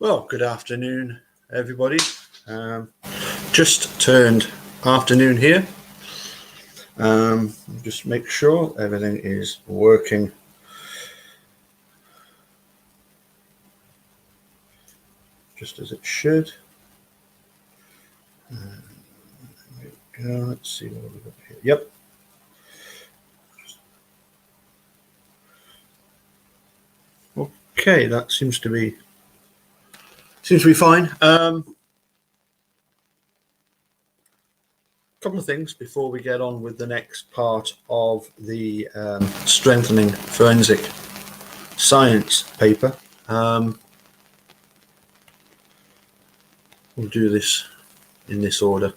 Well, good afternoon, everybody. Just turned afternoon here. Just make sure everything is working just as it should. Let's see what we've got here. Yep. Okay, that seems to be fine. Couple of things before we get on with the next part of the strengthening forensic science paper. We'll do this in this order.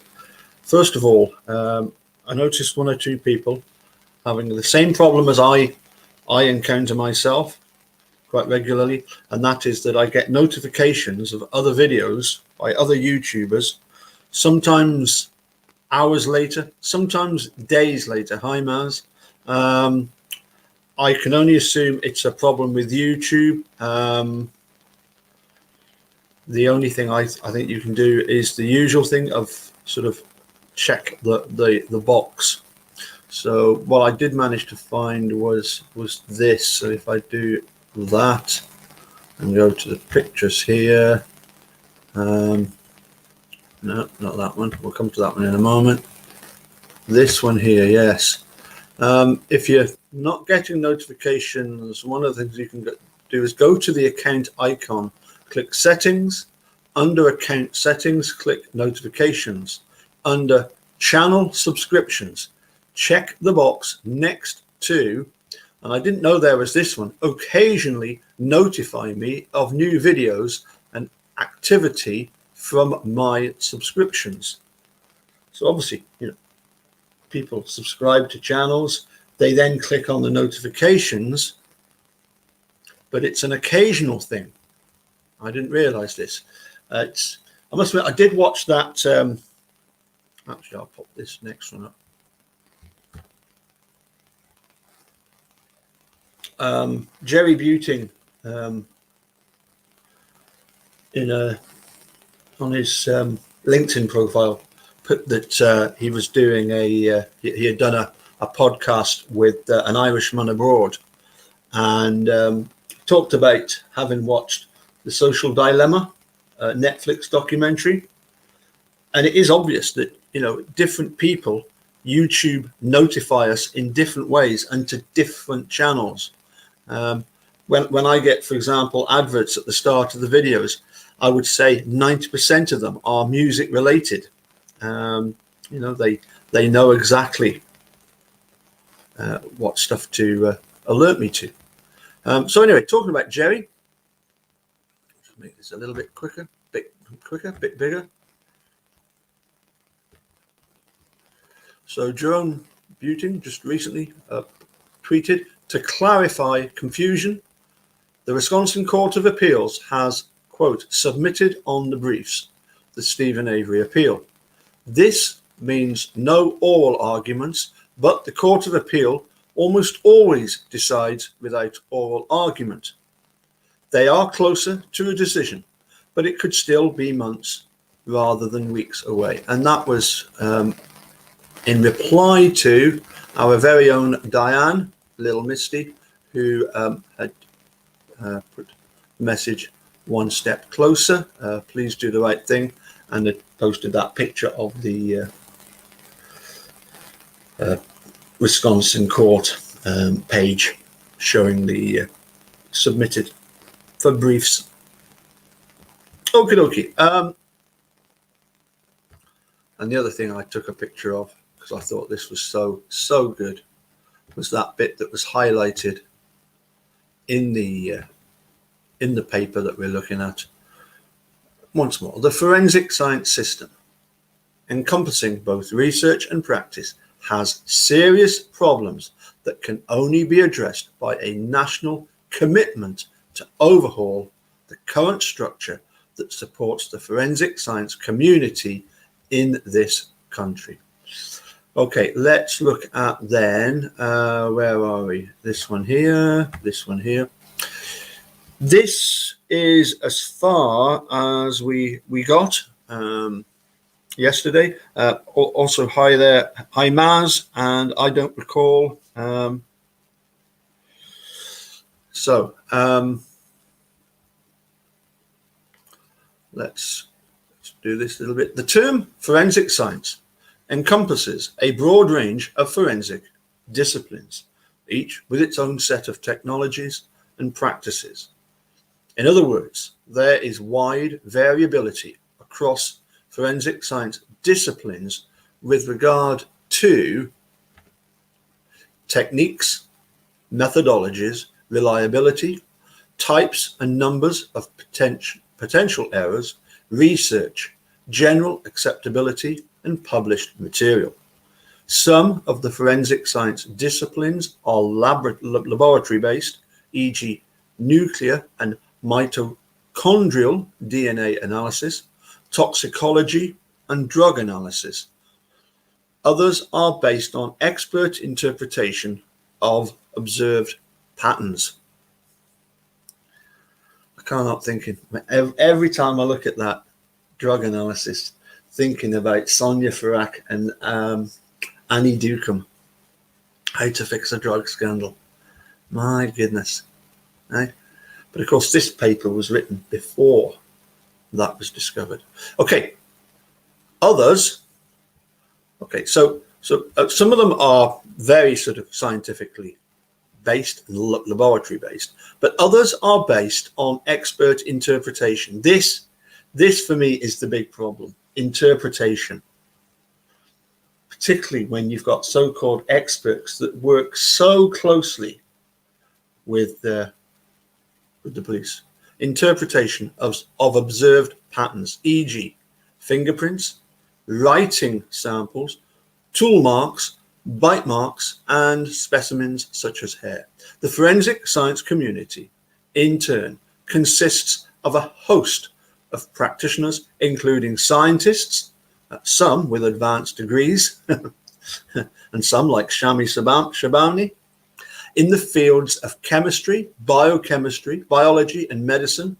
First of all, I noticed one or two people having the same problem as I encounter myself quite regularly, and that is that I get notifications of other videos by other YouTubers, sometimes hours later, sometimes days later. Hi, Maz. I can only assume it's a problem with YouTube. The only thing I think you can do is the usual thing of sort of check the box. So what I did manage to find was this. So if I do that and go to the pictures here, no, not that one. We'll come to that one in a moment. This one here, yes. If you're not getting notifications, one of the things you can do is go to the account icon, click settings. Under account settings, click notifications. Under channel subscriptions, check the box next to, and I didn't know there was this one, occasionally notify me of new videos and activity from my subscriptions. So obviously, people subscribe to channels, they then click on the notifications, but it's an occasional thing. I didn't realize this. I must admit, I did watch that. Actually, I'll pop this next one up. Jerry Buting on his LinkedIn profile put that he was doing he had done a podcast with an Irishman abroad, and talked about having watched The Social Dilemma, Netflix documentary. And it is obvious that, different people, YouTube notify us in different ways and to different channels. When I get, for example, adverts at the start of the videos, I would say 90% of them are music related. They know exactly what stuff to alert me to. So anyway, talking about Jerry, just make this a little bit quicker, bit bigger. So Jerome Buting just recently tweeted, to clarify confusion, the Wisconsin Court of Appeals has, quote, submitted on the briefs the Stephen Avery appeal. This means no oral arguments, but the Court of Appeal almost always decides without oral argument. They are closer to a decision, but it could still be months rather than weeks away. And that was in reply to our very own Diane, Little Misty, who had put the message one step closer, please do the right thing, and had posted that picture of the Wisconsin court page showing the submitted for briefs. Okie dokie. And the other thing I took a picture of, because I thought this was so good, was that bit that was highlighted in the paper that we're looking at. Once more, the forensic science system, encompassing both research and practice, has serious problems that can only be addressed by a national commitment to overhaul the current structure that supports the forensic science community in this country. Okay, let's look at then, where are we? This one here. This is as far as we got yesterday. Also, hi there, hi Maz, and I don't recall. Let's do this a little bit. The term forensic science encompasses a broad range of forensic disciplines, each with its own set of technologies and practices. In other words, there is wide variability across forensic science disciplines with regard to techniques, methodologies, reliability, types and numbers of potential errors, research, general acceptability, and published material. Some of the forensic science disciplines are laboratory-based, e.g. nuclear and mitochondrial DNA analysis, toxicology, and drug analysis. Others are based on expert interpretation of observed patterns. I can't help thinking, every time I look at that drug analysis, thinking about Sonia Farak and Annie Ducombe, how to fix a drug scandal. My goodness. Right? But of course, this paper was written before that was discovered. Okay, others. Okay, so some of them are very sort of scientifically based, laboratory based, but others are based on expert interpretation. This for me is the big problem: interpretation. Particularly when you've got so-called experts that work so closely with the police. Interpretation of observed patterns, e.g. fingerprints, writing samples, tool marks, bite marks, and specimens such as hair. The forensic science community, in turn, consists of a host of practitioners, including scientists, some with advanced degrees, and some like Shami Shabani, in the fields of chemistry, biochemistry, biology, and medicine,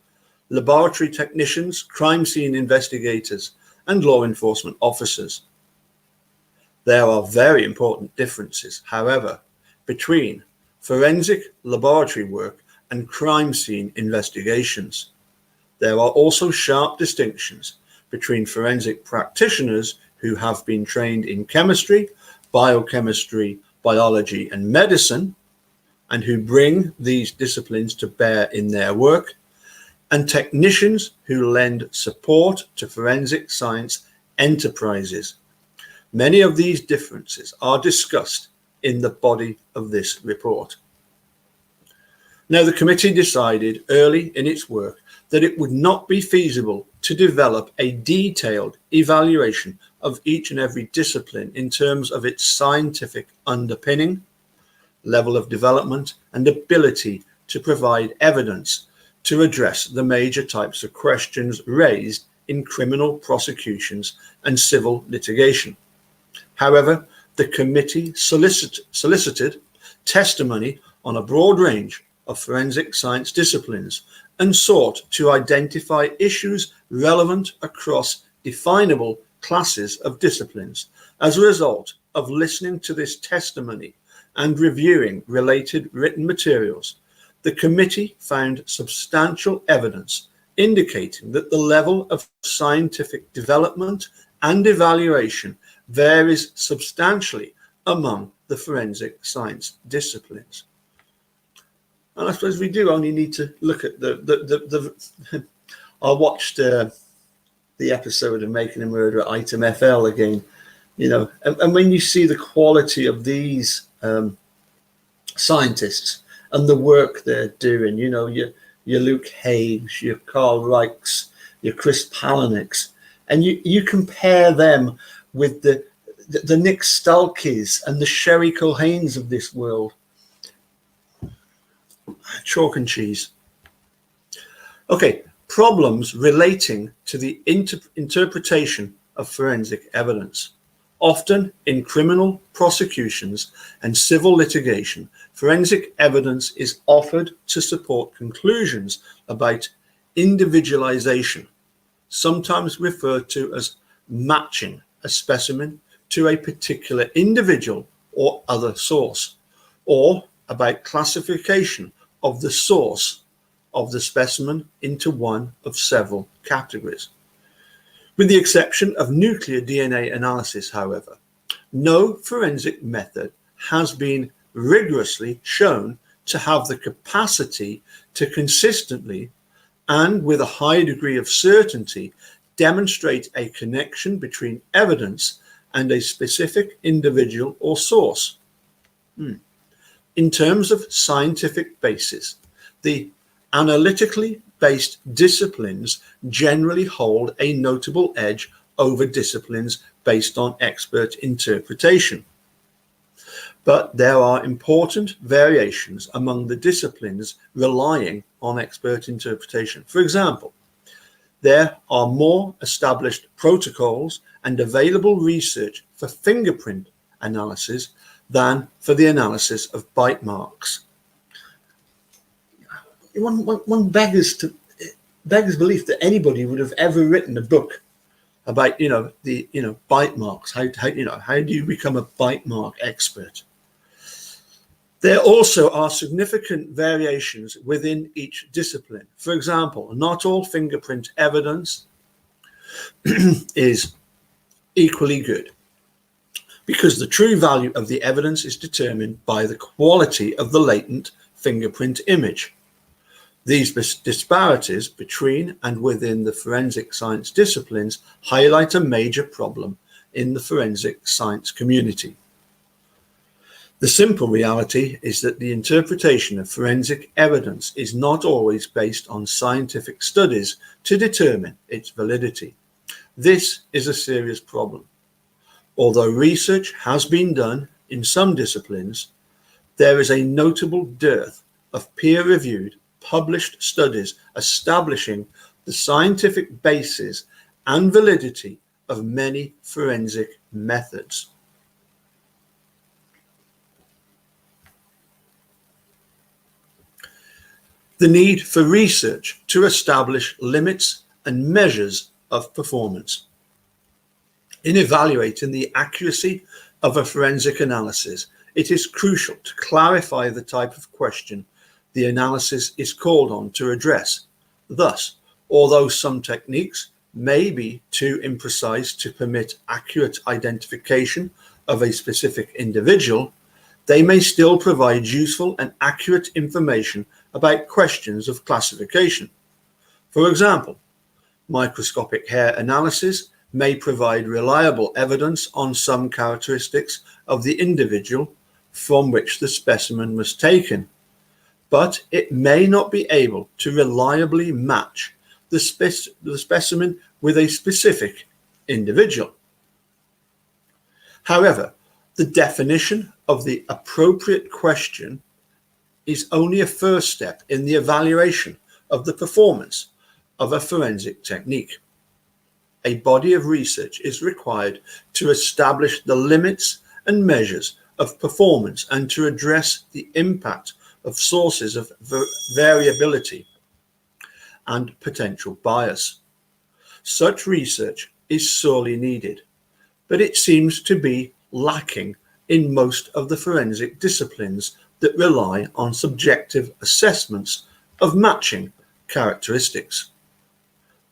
laboratory technicians, crime scene investigators, and law enforcement officers. There are very important differences, however, between forensic laboratory work and crime scene investigations. There are also sharp distinctions between forensic practitioners who have been trained in chemistry, biochemistry, biology, and medicine, and who bring these disciplines to bear in their work, and technicians who lend support to forensic science enterprises. Many of these differences are discussed in the body of this report. Now, the committee decided early in its work that it would not be feasible to develop a detailed evaluation of each and every discipline in terms of its scientific underpinning, level of development, and ability to provide evidence to address the major types of questions raised in criminal prosecutions and civil litigation. However, the committee solicited testimony on a broad range of forensic science disciplines and sought to identify issues relevant across definable classes of disciplines. As a result of listening to this testimony and reviewing related written materials, the committee found substantial evidence indicating that the level of scientific development and evaluation varies substantially among the forensic science disciplines. And I suppose we do only need to look at I watched the episode of Making a Murderer, Item FL again, and when you see the quality of these scientists and the work they're doing, your Luke Hagues, your Carl Reichs, your Chris Palahniks, and you compare them with the Nick Stalkis and the Sherry Cohanes of this world. Chalk and cheese. Okay, problems relating to the interpretation of forensic evidence. Often in criminal prosecutions and civil litigation, forensic evidence is offered to support conclusions about individualization, sometimes referred to as matching a specimen to a particular individual or other source, or about classification of the source of the specimen into one of several categories. With the exception of nuclear DNA analysis, however, no forensic method has been rigorously shown to have the capacity to consistently and with a high degree of certainty demonstrate a connection between evidence and a specific individual or source. In terms of scientific basis, the analytically based disciplines generally hold a notable edge over disciplines based on expert interpretation. But there are important variations among the disciplines relying on expert interpretation. For example, there are more established protocols and available research for fingerprint analysis than for the analysis of bite marks. One beggars belief that anybody would have ever written a book about bite marks. How do you become a bite mark expert? There also are significant variations within each discipline. For example, not all fingerprint evidence is equally good, because the true value of the evidence is determined by the quality of the latent fingerprint image. These disparities between and within the forensic science disciplines highlight a major problem in the forensic science community. The simple reality is that the interpretation of forensic evidence is not always based on scientific studies to determine its validity. This is a serious problem. Although research has been done in some disciplines, there is a notable dearth of peer-reviewed, published studies establishing the scientific basis and validity of many forensic methods. The need for research to establish limits and measures of performance. In evaluating the accuracy of a forensic analysis, it is crucial to clarify the type of question the analysis is called on to address. Thus, although some techniques may be too imprecise to permit accurate identification of a specific individual, they may still provide useful and accurate information about questions of classification. For example, microscopic hair analysis may provide reliable evidence on some characteristics of the individual from which the specimen was taken, but it may not be able to reliably match the specimen with a specific individual. However, the definition of the appropriate question is only a first step in the evaluation of the performance of a forensic technique. A body of research is required to establish the limits and measures of performance and to address the impact of sources of variability and potential bias. Such research is sorely needed, but it seems to be lacking in most of the forensic disciplines that rely on subjective assessments of matching characteristics.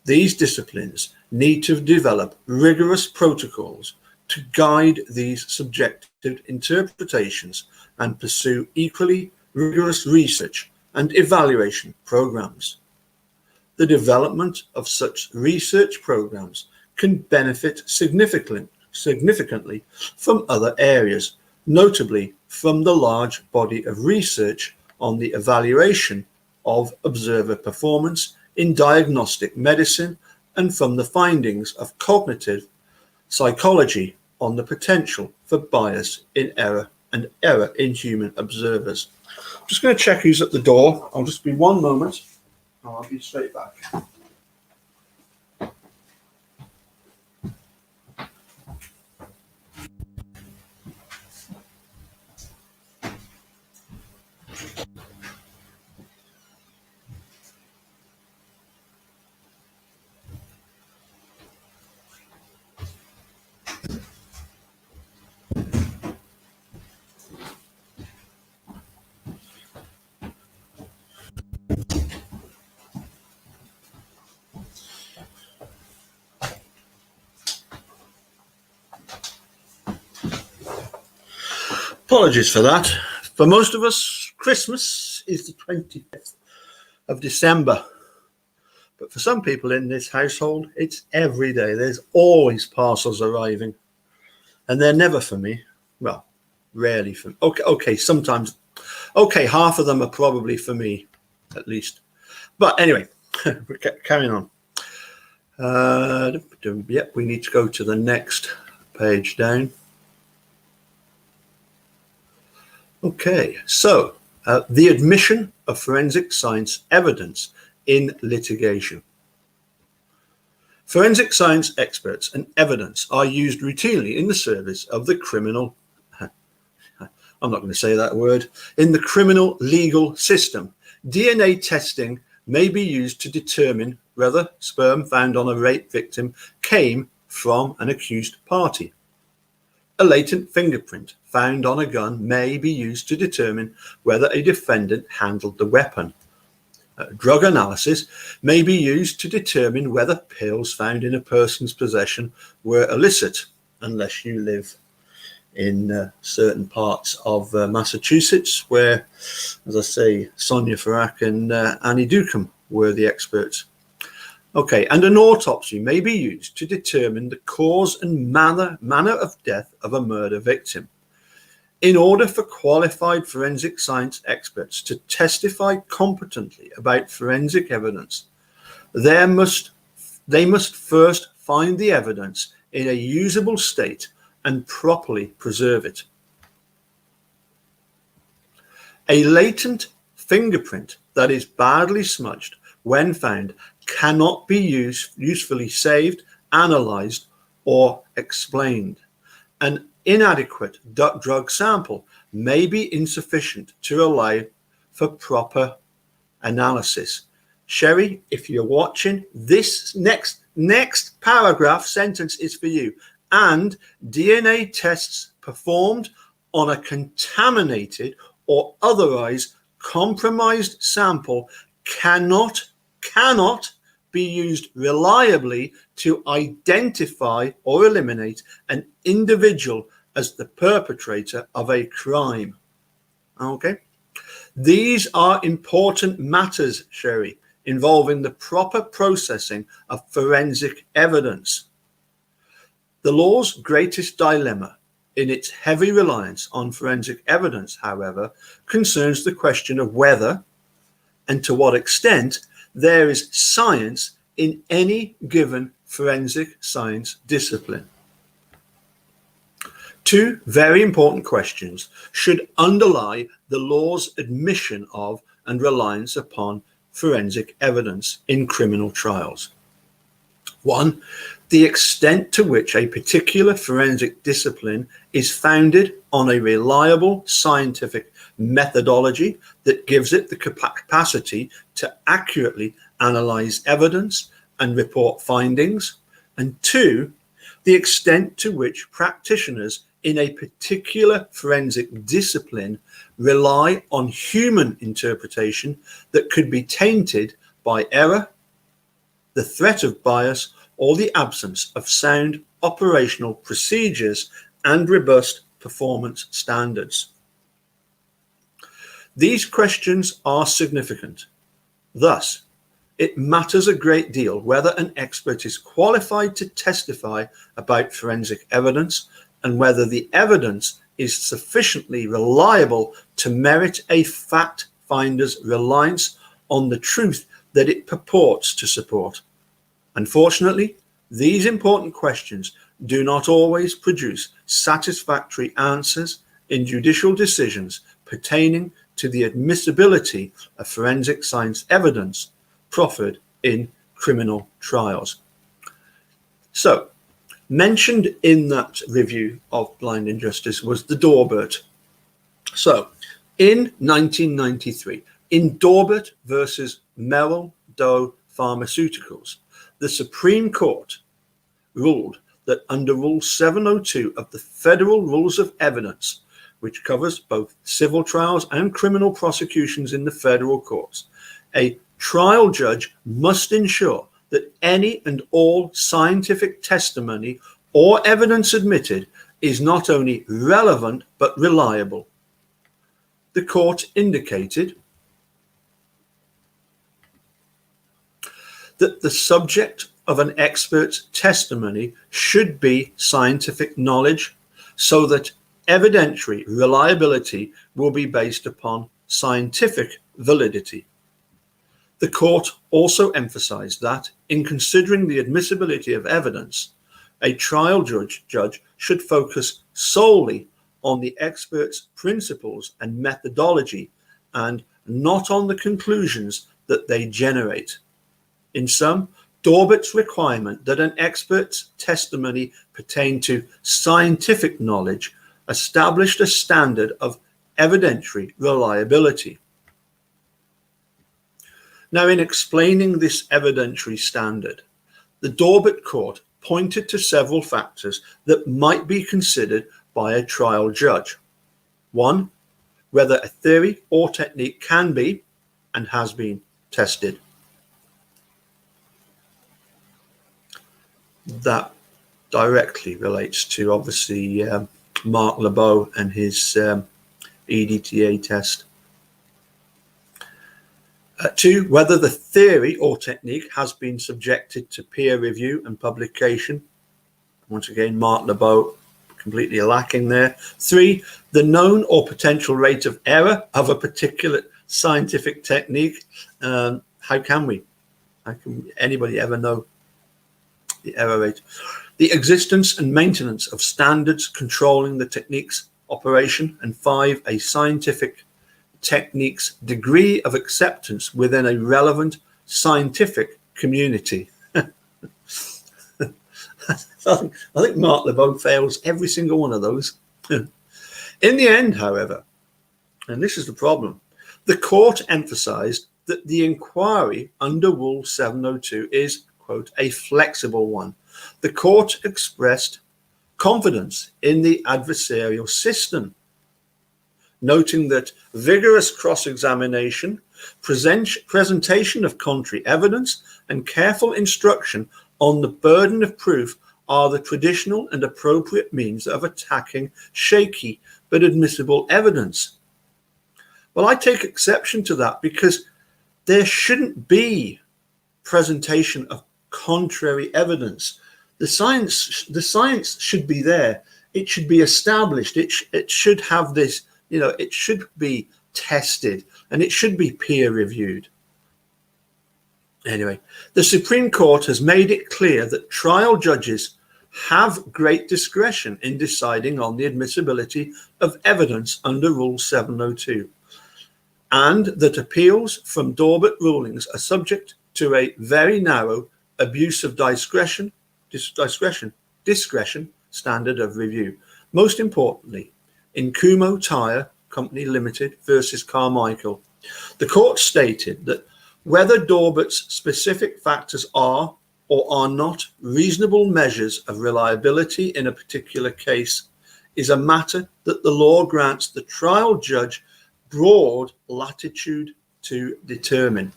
These disciplines need to develop rigorous protocols to guide these subjective interpretations and pursue equally rigorous research and evaluation programs. The development of such research programs can benefit significantly from other areas, notably from the large body of research on the evaluation of observer performance in diagnostic medicine and from the findings of cognitive psychology on the potential for bias in error and error in human observers. I'm just going to check who's at the door. I'll just be one moment. I'll be straight back. Apologies for that. For most of us, Christmas is the 25th of December. But for some people in this household, it's every day. There's always parcels arriving. And they're never for me. Well, rarely for me. Okay, sometimes. Okay, half of them are probably for me, at least. But anyway, carrying on. Yep, we need to go to the next page down. Okay, so the admission of forensic science evidence in litigation. Forensic science experts and evidence are used routinely in the service of the criminal, I'm not going to say that word, in the criminal legal system. DNA testing may be used to determine whether sperm found on a rape victim came from an accused party. A latent fingerprint found on a gun may be used to determine whether a defendant handled the weapon. Drug analysis may be used to determine whether pills found in a person's possession were illicit, unless you live in certain parts of Massachusetts, where, as I say, Sonia Farak and Annie Ducombe were the experts. Okay, and an autopsy may be used to determine the cause and manner of death of a murder victim. In order for qualified forensic science experts to testify competently about forensic evidence, they must first find the evidence in a usable state and properly preserve it. A latent fingerprint that is badly smudged when found cannot be usefully saved, analyzed, or explained. An inadequate drug sample may be insufficient to allow for proper analysis. Sherry, if you're watching, this next paragraph sentence is for you. And DNA tests performed on a contaminated or otherwise compromised sample cannot be used reliably to identify or eliminate an individual as the perpetrator of a crime. Okay? These are important matters, Sherry, involving the proper processing of forensic evidence. The law's greatest dilemma in its heavy reliance on forensic evidence, however, concerns the question of whether and to what extent there is science in any given forensic science discipline. Two very important questions should underlie the law's admission of and reliance upon forensic evidence in criminal trials. One, the extent to which a particular forensic discipline is founded on a reliable scientific methodology that gives it the capacity to accurately analyze evidence and report findings. And two, the extent to which practitioners in a particular forensic discipline rely on human interpretation that could be tainted by error, the threat of bias, or the absence of sound operational procedures and robust performance standards. These questions are significant. Thus, it matters a great deal whether an expert is qualified to testify about forensic evidence and whether the evidence is sufficiently reliable to merit a fact finder's reliance on the truth that it purports to support. Unfortunately, these important questions do not always produce satisfactory answers in judicial decisions pertaining to the admissibility of forensic science evidence proffered in criminal trials. So, mentioned in that review of Blind Injustice was the Dawbert. So, in 1993, in Dawbert versus Merrill Doe Pharmaceuticals, the Supreme Court ruled that under Rule 702 of the Federal Rules of Evidence, which covers both civil trials and criminal prosecutions in the federal courts, a trial judge must ensure that any and all scientific testimony or evidence admitted is not only relevant but reliable. The court indicated that the subject of an expert's testimony should be scientific knowledge, so that evidentiary reliability will be based upon scientific validity. The court also emphasized that, in considering the admissibility of evidence, a trial judge should focus solely on the expert's principles and methodology and not on the conclusions that they generate. In sum, Dorbert's requirement that an expert's testimony pertain to scientific knowledge established a standard of evidentiary reliability. Now, in explaining this evidentiary standard, the Dorbert court pointed to several factors that might be considered by a trial judge. One, whether a theory or technique can be and has been tested. That directly relates to, obviously, Mark LeBeau and his EDTA test. Two, whether the theory or technique has been subjected to peer review and publication. Once again, Mark LeBeau completely lacking there. Three, the known or potential rate of error of a particular scientific technique. How can anybody ever know the error rate? The existence and maintenance of standards controlling the technique's operation. And five, a scientific technique's degree of acceptance within a relevant scientific community. I think Mark LeBeau fails every single one of those. In the end, however, and this is the problem, the court emphasized that the inquiry under Rule 702 is, quote, a flexible one. The court expressed confidence in the adversarial system, noting that vigorous cross-examination, presentation of contrary evidence, and careful instruction on the burden of proof are the traditional and appropriate means of attacking shaky but admissible evidence. Well, I take exception to that, because there shouldn't be presentation of contrary evidence. The science should be there. It should be established. It should have this, it should be tested, and it should be peer reviewed. Anyway, the Supreme Court has made it clear that trial judges have great discretion in deciding on the admissibility of evidence under Rule 702, and that appeals from Dorbert rulings are subject to a very narrow abuse of discretion standard of review. Most importantly, in Kumho Tire Company Limited versus Carmichael, the court stated that whether Dorbert's specific factors are or are not reasonable measures of reliability in a particular case is a matter that the law grants the trial judge broad latitude to determine.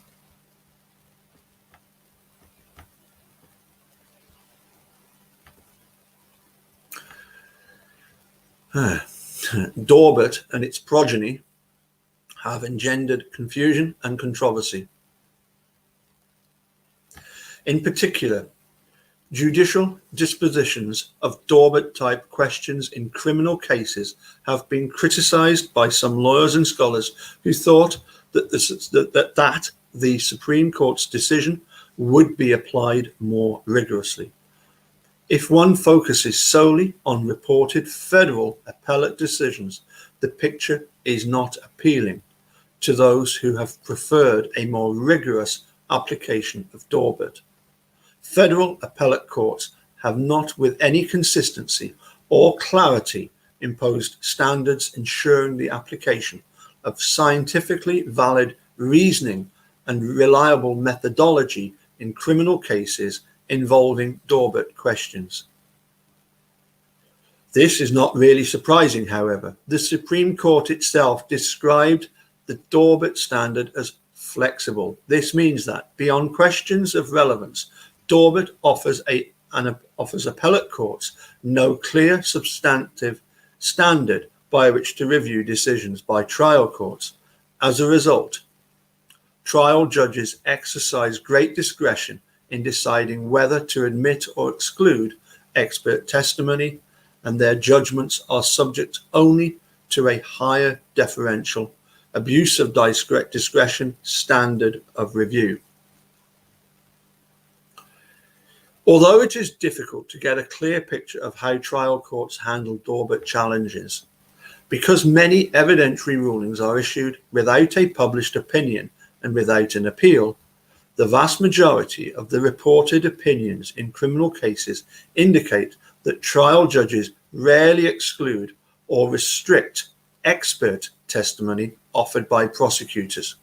Dorbert and its progeny have engendered confusion and controversy. In particular, judicial dispositions of Dorbert-type questions in criminal cases have been criticized by some lawyers and scholars who thought that the Supreme Court's decision would be applied more rigorously. If one focuses solely on reported federal appellate decisions, the picture is not appealing to those who have preferred a more rigorous application of Dorbert. Federal appellate courts have not, with any consistency or clarity, imposed standards ensuring the application of scientifically valid reasoning and reliable methodology in criminal cases involving Dorbert questions. This is not really surprising, however. The Supreme Court itself described the Dorbert standard as flexible. This means that, beyond questions of relevance, Dorbert offers a and offers appellate courts no clear substantive standard by which to review decisions by trial courts. As a result, trial judges exercise great discretion in deciding whether to admit or exclude expert testimony, and their judgments are subject only to a higher deferential abuse of discretion standard of review. Although it is difficult to get a clear picture of how trial courts handle Daubert challenges, because many evidentiary rulings are issued without a published opinion and without an appeal, the vast majority of the reported opinions in criminal cases indicate that trial judges rarely exclude or restrict expert testimony offered by prosecutors.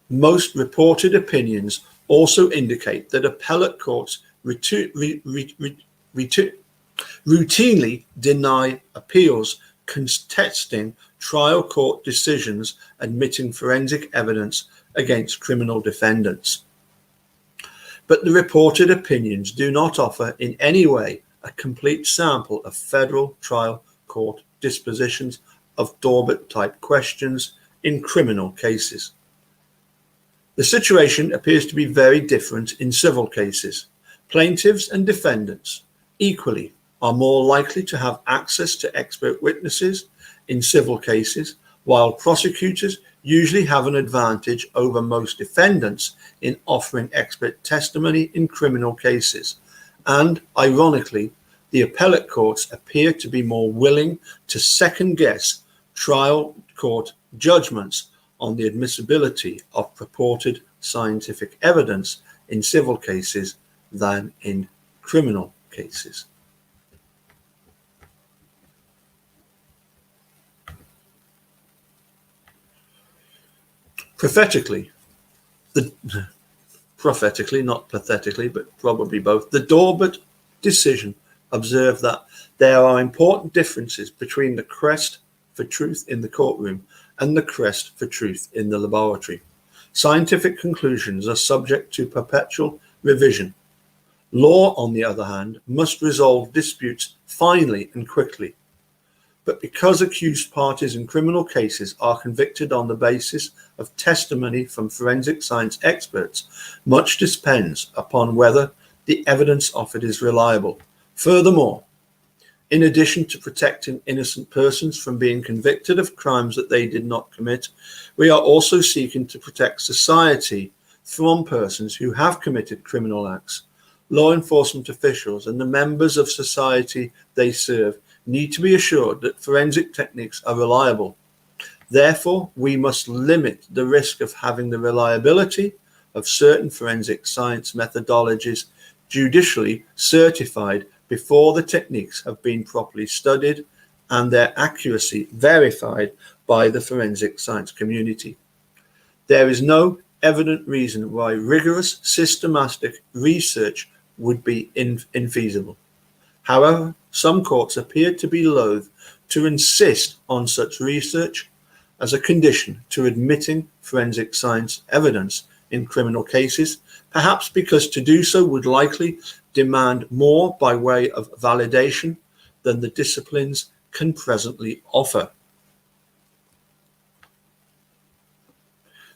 Most reported opinions also indicate that appellate courts routinely deny appeals contesting trial court decisions admitting forensic evidence against criminal defendants. But the reported opinions do not offer in any way a complete sample of federal trial court dispositions of Daubert-type questions in criminal cases. The situation appears to be very different in civil cases. Plaintiffs and defendants equally are more likely to have access to expert witnesses in civil cases, while prosecutors usually have an advantage over most defendants in offering expert testimony in criminal cases. And ironically, the appellate courts appear to be more willing to second-guess trial court judgments on the admissibility of purported scientific evidence in civil cases than in criminal cases. Prophetically, not pathetically, but probably both, the Daubert decision observed that there are important differences between the quest for truth in the courtroom and the quest for truth in the laboratory. Scientific conclusions are subject to perpetual revision. Law, on the other hand, must resolve disputes finally and quickly. But because accused parties in criminal cases are convicted on the basis of testimony from forensic science experts, much depends upon whether the evidence offered is reliable. Furthermore, in addition to protecting innocent persons from being convicted of crimes that they did not commit, we are also seeking to protect society from persons who have committed criminal acts. Law enforcement officials and the members of society they serve need to be assured that forensic techniques are reliable. Therefore, we must limit the risk of having the reliability of certain forensic science methodologies judicially certified before the techniques have been properly studied and their accuracy verified by the forensic science community. There is no evident reason why rigorous systematic research would be infeasible. However, some courts appear to be loath to insist on such research as a condition to admitting forensic science evidence in criminal cases, perhaps because to do so would likely demand more by way of validation than the disciplines can presently offer.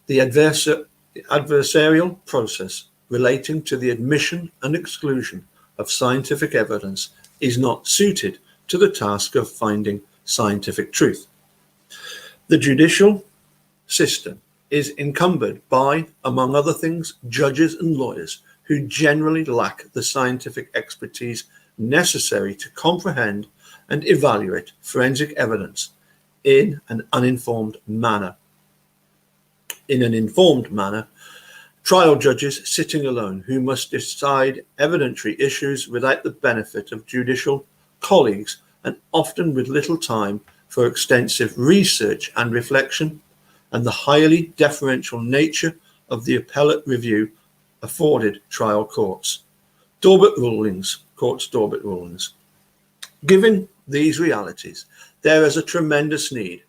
The adversarial process relating to the admission and exclusion of scientific evidence is not suited to the task of finding scientific truth. The judicial system is encumbered by, among other things, judges and lawyers who generally lack the scientific expertise necessary to comprehend and evaluate forensic evidence in an informed manner. Trial judges sitting alone who must decide evidentiary issues without the benefit of judicial colleagues and often with little time for extensive research and reflection, and the highly deferential nature of the appellate review afforded trial courts. Daubert rulings. Given these realities, there is a tremendous need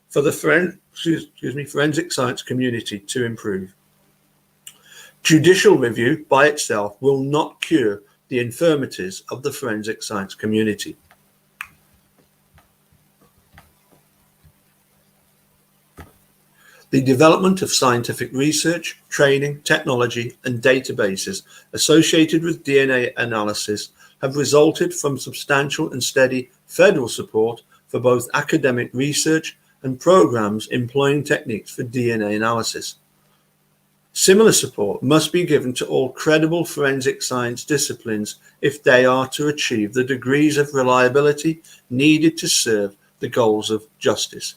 for the forensic science community to improve. Judicial review by itself will not cure the infirmities of the forensic science community. The development of scientific research, training, technology, and databases associated with DNA analysis have resulted from substantial and steady federal support for both academic research and programs employing techniques for DNA analysis. Similar support must be given to all credible forensic science disciplines if they are to achieve the degrees of reliability needed to serve the goals of justice.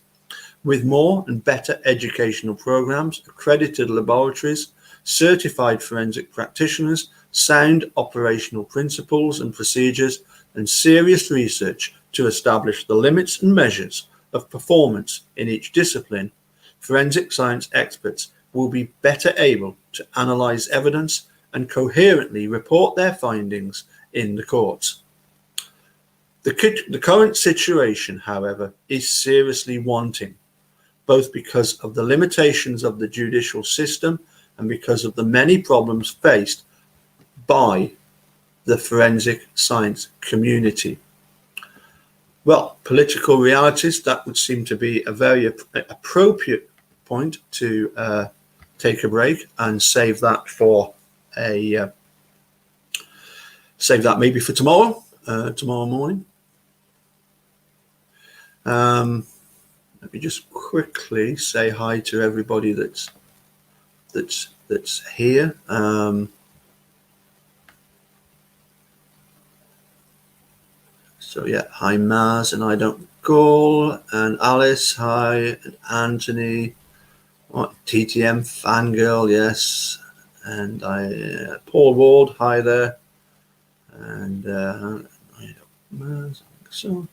With more and better educational programs, accredited laboratories, certified forensic practitioners, sound operational principles and procedures, and serious research to establish the limits and measures of performance in each discipline, forensic science experts will be better able to analyze evidence and coherently report their findings in the courts. The current situation, however, is seriously wanting, both because of the limitations of the judicial system and because of the many problems faced by the forensic science community. Well, political realities, that would seem to be a very appropriate point to take a break and save that for save that maybe for tomorrow morning. Let me just quickly say hi to everybody that's here. So yeah, hi Maz and I don't Gall and Alice, hi, and Anthony, TTM fangirl, yes, and Paul Ward, hi there, and Maz, so.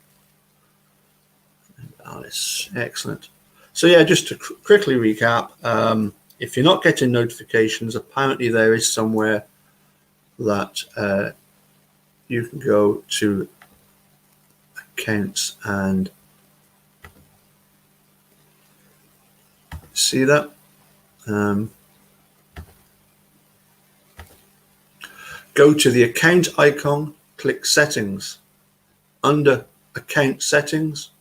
Alice, excellent. So yeah, just to quickly recap, if you're not getting notifications, apparently there is somewhere that you can go to accounts and see that. Go to the account icon, click settings. Under account settings,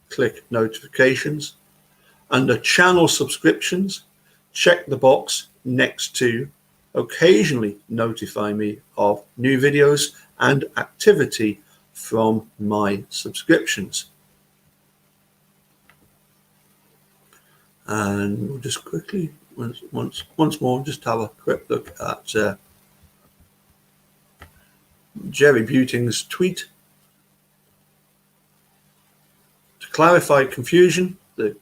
click notifications. Under channel subscriptions, check the box next to occasionally notify me of new videos and activity from my subscriptions. And we'll just quickly, once more, just have a quick look at Jerry Buting's tweet. To clarify confusion, the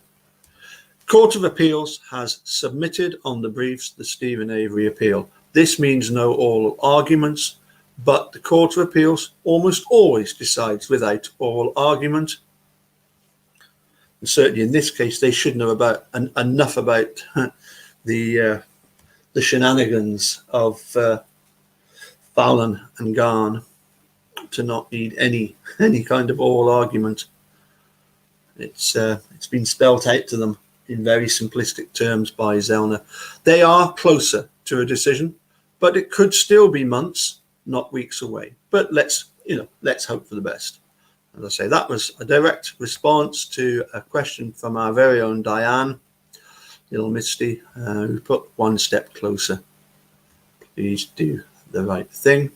Court of Appeals has submitted on the briefs the Stephen Avery appeal. This means no oral arguments, but the Court of Appeals almost always decides without oral argument. And certainly in this case, they should know about enough about the shenanigans of Fallon and Garn to not need any kind of oral argument. It's been spelt out to them in very simplistic terms by Zellner. They are closer to a decision, but it could still be months, not weeks away. But let's hope for the best. As I say, that was a direct response to a question from our very own Diane, little Misty, who put one step closer. Please do the right thing.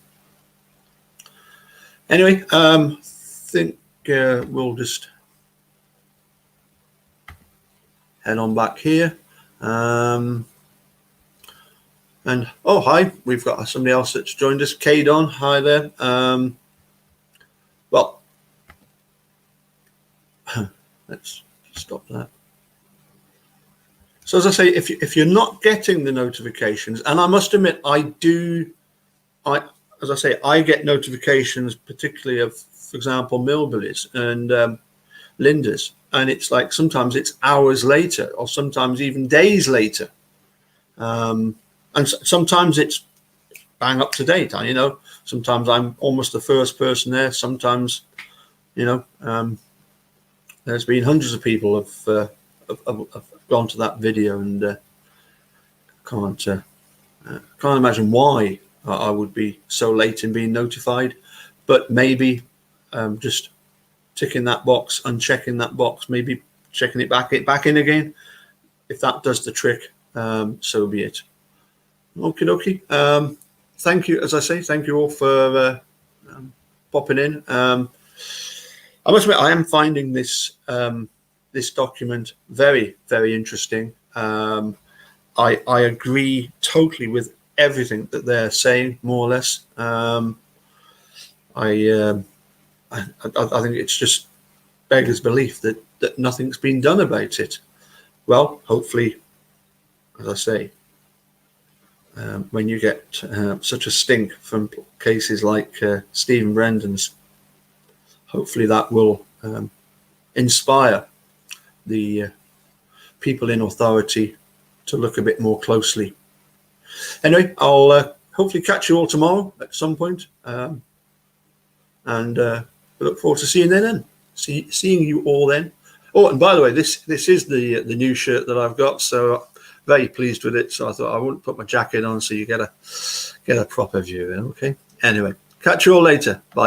Anyway, I think we'll just head on back here. And oh, hi, we've got somebody else that's joined us. Kadon, hi there. Well, let's stop that. So as I say, if you're not getting the notifications, and I must admit, I get notifications, particularly of, for example, Millbillies and Linda's, and it's like sometimes it's hours later, or sometimes even days later, and sometimes it's bang up to date. Sometimes I'm almost the first person there. Sometimes, there's been hundreds of people have gone to that video and can't Can't imagine why I would be so late in being notified, but maybe just ticking that box, unchecking that box, maybe checking it back in again. If that does the trick, so be it. Okie dokie. Thank you, as I say, thank you all for popping in. I must admit, I am finding this this document very, very interesting. I agree totally with everything that they're saying, more or less. I think it's just beggars belief that nothing's been done about it. Well, hopefully, as I say, when you get such a stink from cases like Stephen Brendan's, hopefully that will inspire the people in authority to look a bit more closely. Anyway, I'll hopefully catch you all tomorrow at some point, and look forward to seeing you then. Seeing you all then. Oh, and by the way, this is the new shirt that I've got, so very pleased with it. So I thought I wouldn't put my jacket on, so you get a proper view. Okay. Anyway, catch you all later. Bye.